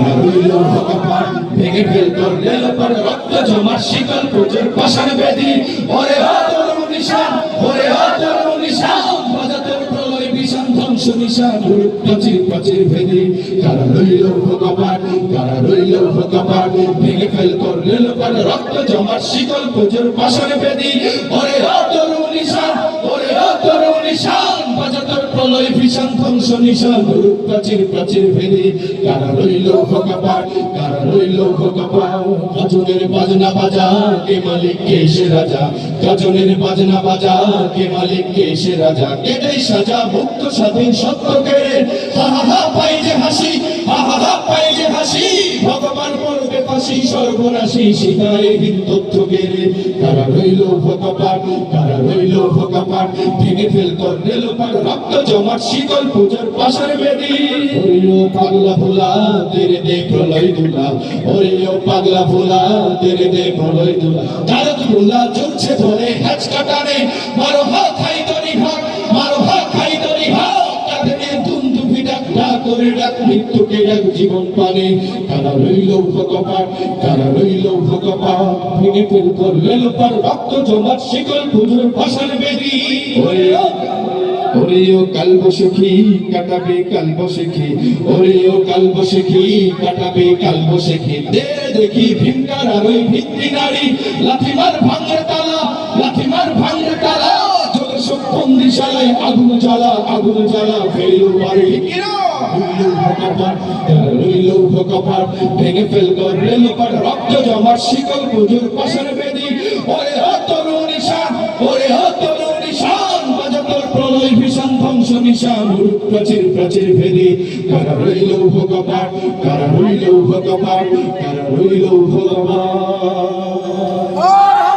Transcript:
কারা রইল ভগবান ভেঙে ফেল করলে লোপার রক্ত জমার শিকল পুজোর পাষাণ বেদি ওরে ও তরুণ নিশান ওরে ও তরুণ নিশান বাজা তোর প্রলয় বিষাণ ধ্বংস নিশান প্রাচীর প্রাচীর ভেদি কারা রইল ভগবান কারা রইল ভগবান ভেঙে ফেল করলে লোপার রক্ত জমার শিকল পুজোর পাষাণ বেদি ওরে ও তরুণ নিশান ওরে ও তরুণ নিশান বাজা তোর প্রলয় বিষাণ ধ্বংস নিশান প্রাচীর প্রাচীর ভেদি কারা রইল ভগবান কারা রইল ভগবান গাজনের বাজনা বাজা কে মালিক কে সে রাজা গাজনের বাজনা বাজা কে মালিক কে সে রাজা এটাই সাজা মুক্ত স্বাধীন সত্য কেড়ে হা হা হা পাই যে হাসি হা হা হা পাই যে হাসি ভগবান পড়বে ফাঁসি সর্বনাশী শিকারে হীন তথ্য কেড়ে কারা রইল ভগবান কারা রইল ভগবান ভেঙে ফেল করলে লোপার রক্ত জমাট শিকল পূজার পাশার বেদি ওরে ও পাগলা ভোলা তেরে দে প্রলয় দুলা ওরে ও পাগলা ভোলা তেরে দে প্রলয় দুলা তারক ভোলা চলছে ধরে হ্যাচ কাটানে মারো হা খাই দরি ভাগ মারো হা খাই দরি ভাগ কাঁধে দুন্দু ভিডাক ডাক করে ডাক মৃত্যুকে ডাক জীবন পানে কারা রইল ভগবান কারা রইল ভগবান ভেঙে ফেল করলে লোপার রক্ত জমাট শিকল পূজার পাশার বেদি ওরে ও কালব সখী কাটাবে কালব সখী ওরে ও কালব সখী কাটাবে কালব সখী দে দেখি ভিমকার আর ওই ভিত্তি নারী লাথিমার ভাঙে তালা লাথিমার ভাঙে তালা জোর সব বন্দিশালায় আগুন জ্বালা ফেলু পারে কিরা ভগবান রইল ভগবান ভেঙে ফেল করলে লোপার রক্ত জমার শিকল পুজোর পাশার বেদি ওরে ও তরুণ নিশান ওরে ও তরুণ নিশান বাজা তোর প্রলয় ভীষণ ধ্বংস নিশান প্রাচীর প্রাচীর ভেদি কারা রইল ভগবান কারা রইল ভগবান কারা রইল ভগবান।